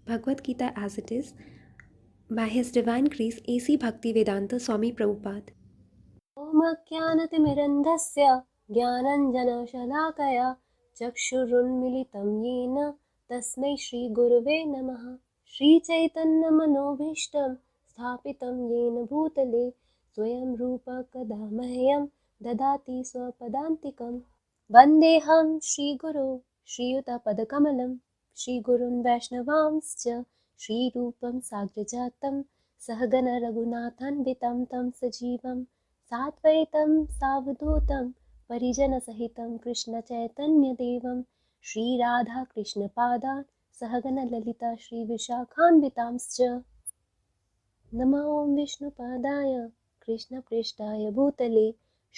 Bhagavad Gita as it is by His Divine Grace A.C. Bhaktivedanta Swami Prabhupada. ॐ ज्ञानतिमिरन्धस्य ज्ञानञ्जनशलाकया चक्षुरुन्मिलितं येन तस्मै श्रीगुरुवे नमः। श्रीचैतन्यमनोभीष्टं स्थापितं येन भूतले स्वयं रूप कदा मह्यं ददाति स्वपदान्तिकं। वन्देऽहं श्रीगुरो श्रीयुतपदकमलं श्रीगुरुन् वैष्णवांश्च श्रीरूपं साग्रजातं सहगण रघुनाथान्वितं तं सजीवं साद्वैतं सावधूतं परिजनसहितं कृष्णचैतन्यदेवं श्रीराधाकृष्णपादान् सहगणललिता श्रीविशाखान्वितांश्च। नमो विष्णुपादाय कृष्णपृष्ठाय भूतले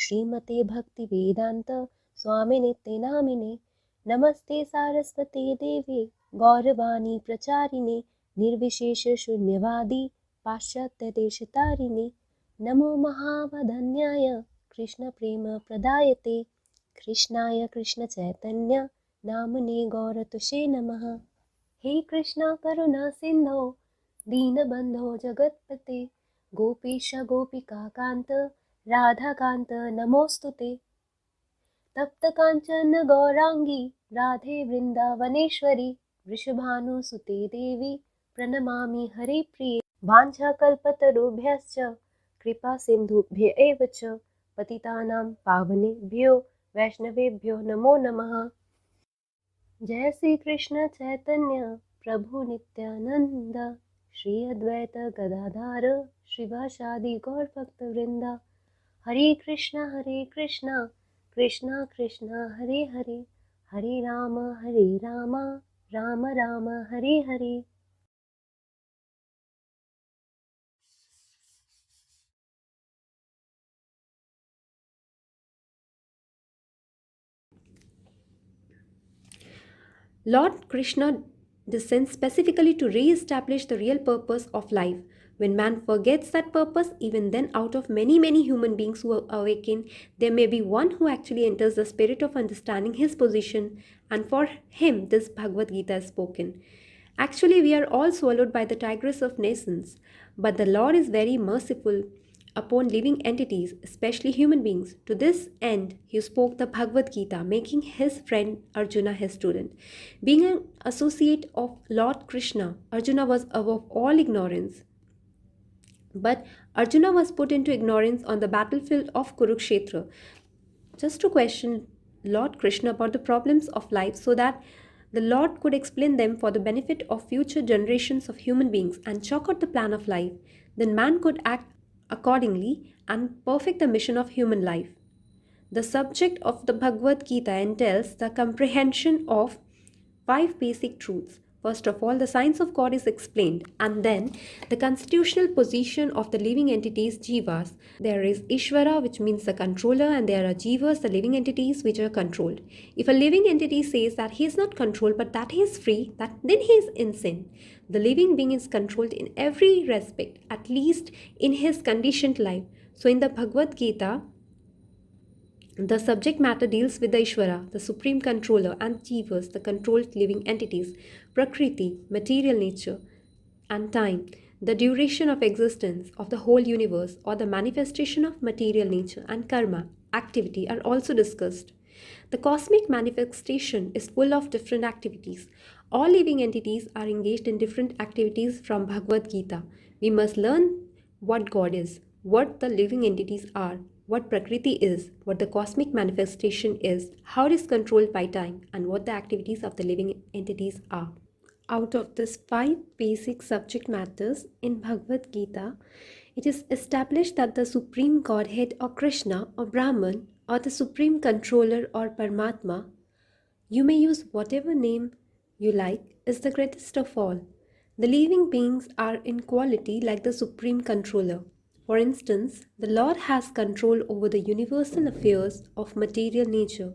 श्रीमते भक्तिवेदान्त स्वामिनित्य नामिने। नमस्ते सारस्वते देवे गौरवाणी प्रचारिणे निर्विशेषशून्यवादी पाश्चात्यदेशतारिणे। नमो महावदन्याय कृष्णप्रेमप्रदायते कृष्णाय कृष्णचैतन्य नामने गौरतुषे नमः। हे कृष्णा करुणा सिन्धो दीनबन्धो जगत्पते गोपीश गोपिकान्त राधाकान्त नमोऽस्तु ते। तप्तकाञ्चन गौराङ्गी राधे वृन्दावनेश्वरी वृषभानुसुते देवी प्रणमामि हरिप्रिये। वाञ्छाकल्पतरुभ्यश्च कृपासिन्धुभ्य एव च पतितानां पावनेभ्यो वैष्णवेभ्यो नमो नमः। जय श्री कृष्ण चैतन्य प्रभु नित्यानंद श्री अद्वैत गदाधर श्रीवासादि गौरभक्तवृंदा। हरे Krishna Krishna Krishna Hare Hare Hare Ram Ram Ram Hare Hare. Lord Krishna descends specifically to re-establish the real purpose of life. When man forgets that purpose, even then, out of many, many human beings who awaken, there may be one who actually enters the spirit of understanding his position, and for him, this Bhagavad Gita is spoken. Actually, we are all swallowed by the tigress of nations, but the Lord is very merciful upon living entities, especially human beings. To this end, he spoke the Bhagavad Gita, making his friend Arjuna his student. Being an associate of Lord Krishna, Arjuna was above all ignorance. But Arjuna was put into ignorance on the battlefield of Kurukshetra just to question Lord Krishna about the problems of life so that the Lord could explain them for the benefit of future generations of human beings and chalk out the plan of life. Then man could act accordingly and perfect the mission of human life. The subject of the Bhagavad Gita entails the comprehension of five basic truths. First of all, the science of God is explained, and then the constitutional position of the living entities, jivas. There is Ishvara, which means the controller, and there are jivas, the living entities which are controlled. If a living entity says that he is not controlled but that he is free, then he is in sin. The living being is controlled in every respect, at least in his conditioned life. So, in the Bhagavad Gita, the subject matter deals with the Ishvara, the supreme controller, and Jivas, the controlled living entities, Prakriti, material nature, and time, the duration of existence of the whole universe, or the manifestation of material nature, and karma, activity, are also discussed. The cosmic manifestation is full of different activities. All living entities are engaged in different activities from Bhagavad Gita. We must learn what God is, what the living entities are, what Prakriti is, what the cosmic manifestation is, how it is controlled by time, and what the activities of the living entities are. Out of these five basic subject matters in Bhagavad Gita, it is established that the Supreme Godhead or Krishna or Brahman or the Supreme Controller or Paramatma, you may use whatever name you like, is the greatest of all. The living beings are in quality like the Supreme Controller. For instance, the Lord has control over the universal affairs of material nature,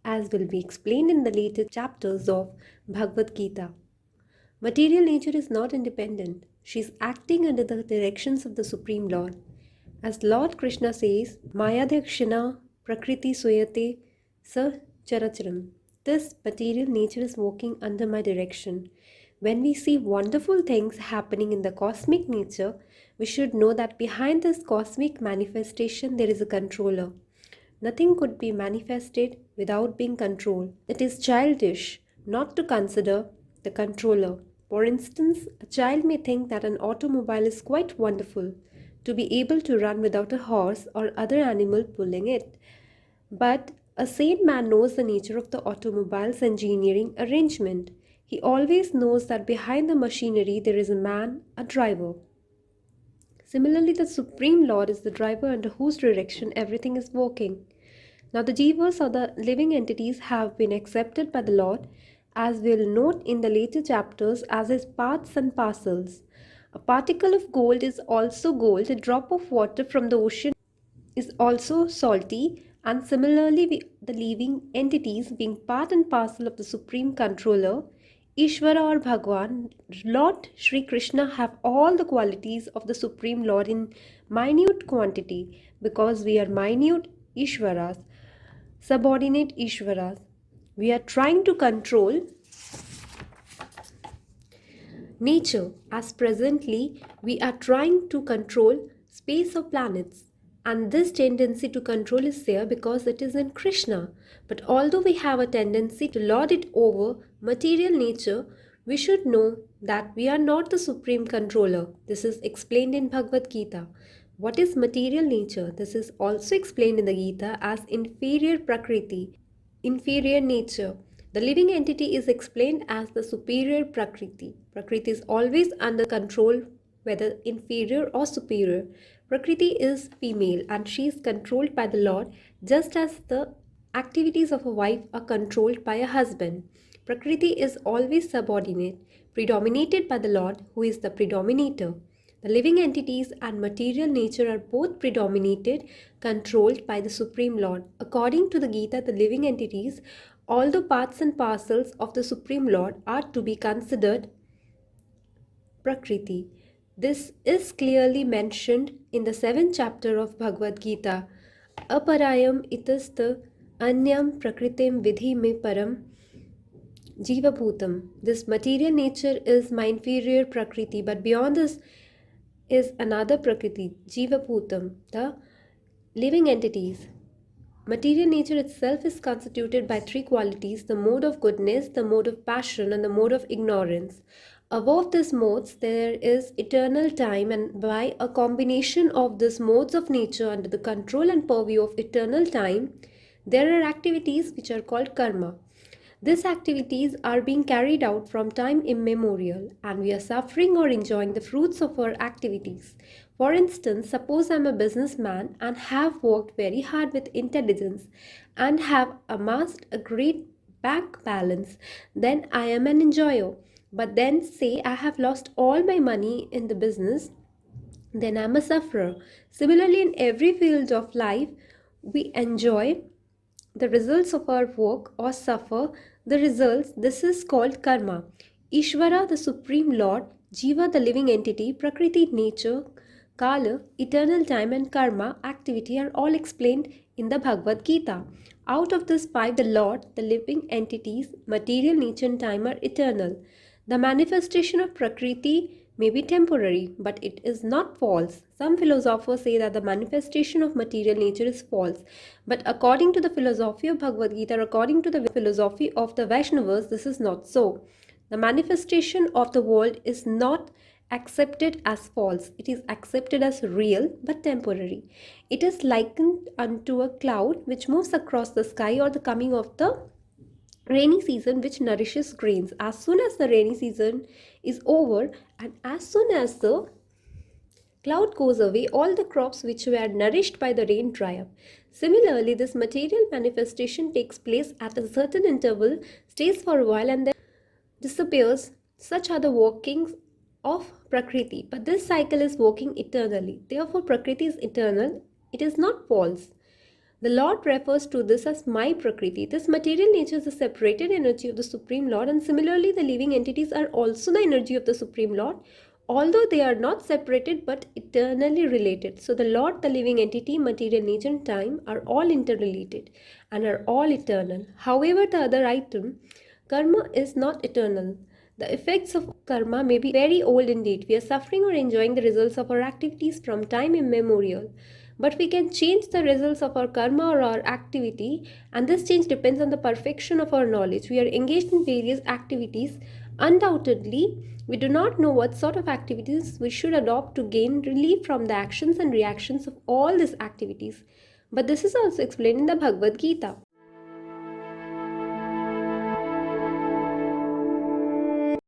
as will be explained in the later chapters of Bhagavad Gita. Material nature is not independent. She is acting under the directions of the Supreme Lord. As Lord Krishna says, Mayadhakshana Prakriti Suyate Sa Characharam. This material nature is working under my direction. When we see wonderful things happening in the cosmic nature, we should know that behind this cosmic manifestation there is a controller. Nothing could be manifested without being controlled. It is childish not to consider the controller. For instance, a child may think that an automobile is quite wonderful to be able to run without a horse or other animal pulling it. But a sane man knows the nature of the automobile's engineering arrangement. He always knows that behind the machinery there is a man, a driver. Similarly, the Supreme Lord is the driver under whose direction everything is working. Now, the jivas or the living entities have been accepted by the Lord, as we'll note in the later chapters, as his parts and parcels. A particle of gold is also gold, a drop of water from the ocean is also salty, and similarly, the living entities, being part and parcel of the Supreme Controller, Ishvara or Bhagwan, Lord Sri Krishna, have all the qualities of the Supreme Lord in minute quantity, because we are minute Ishvaras, subordinate Ishvaras. We are trying to control nature, as presently we are trying to control space or planets. And this tendency to control is there because it is in Krishna. But although we have a tendency to lord it over material nature, we should know that we are not the supreme controller. This is explained in Bhagavad Gita. What is material nature? This is also explained in the Gita as inferior Prakriti, inferior nature. The living entity is explained as the superior Prakriti. Prakriti is always under control, whether inferior or superior. Prakriti is female and she is controlled by the Lord, just as the activities of a wife are controlled by a husband. Prakriti is always subordinate, predominated by the Lord, who is the predominator. The living entities and material nature are both predominated, controlled by the Supreme Lord. According to the Gita, the living entities, all the parts and parcels of the Supreme Lord, are to be considered Prakriti. This is clearly mentioned in the 7th chapter of Bhagavad Gita. Aparayam itasta anyam prakritim vidhi me param jiva bhutam. This material nature is my inferior Prakriti, but beyond this is another Prakriti, Jiva Bhutam, the living entities. Material nature itself is constituted by three qualities: the mode of goodness, the mode of passion, and the mode of ignorance. Above these modes, there is eternal time, and by a combination of these modes of nature under the control and purview of eternal time, there are activities which are called karma. These activities are being carried out from time immemorial, and we are suffering or enjoying the fruits of our activities. For instance, suppose I am a businessman and have worked very hard with intelligence and have amassed a great bank balance, then I am an enjoyer. But then, say I have lost all my money in the business, then I am a sufferer. Similarly, in every field of life, we enjoy the results of our work or suffer the results. This is called karma. Ishvara, the supreme lord, Jiva, the living entity, Prakriti, nature, Kala, eternal time, and karma, activity, are all explained in the Bhagavad Gita. Out of this five, the Lord, the living entities, material, nature, and time are eternal. The manifestation of Prakriti may be temporary, but it is not false. Some philosophers say that the manifestation of material nature is false, but according to the philosophy of Bhagavad Gita, according to the philosophy of the Vaishnavas, this is not so. The manifestation of the world is not accepted as false. It is accepted as real but temporary. It is likened unto a cloud which moves across the sky, or the coming of the rainy season which nourishes grains. As soon as the rainy season is over and as soon as the cloud goes away, all the crops which were nourished by the rain dry up. Similarly, this material manifestation takes place at a certain interval, stays for a while, and then disappears. Such are the workings of Prakriti. But this cycle is working eternally. Therefore, Prakriti is eternal. It is not false. The Lord refers to this as my Prakriti. This material nature is the separated energy of the Supreme Lord, and similarly, the living entities are also the energy of the Supreme Lord, although they are not separated but eternally related. So, the Lord, the living entity, material nature, and time are all interrelated and are all eternal. However, the other item, karma, is not eternal. The effects of karma may be very old indeed. We are suffering or enjoying the results of our activities from time immemorial. But we can change the results of our karma or our activity, and this change depends on the perfection of our knowledge. We are engaged in various activities. Undoubtedly, we do not know what sort of activities we should adopt to gain relief from the actions and reactions of all these activities. But this is also explained in the Bhagavad Gita.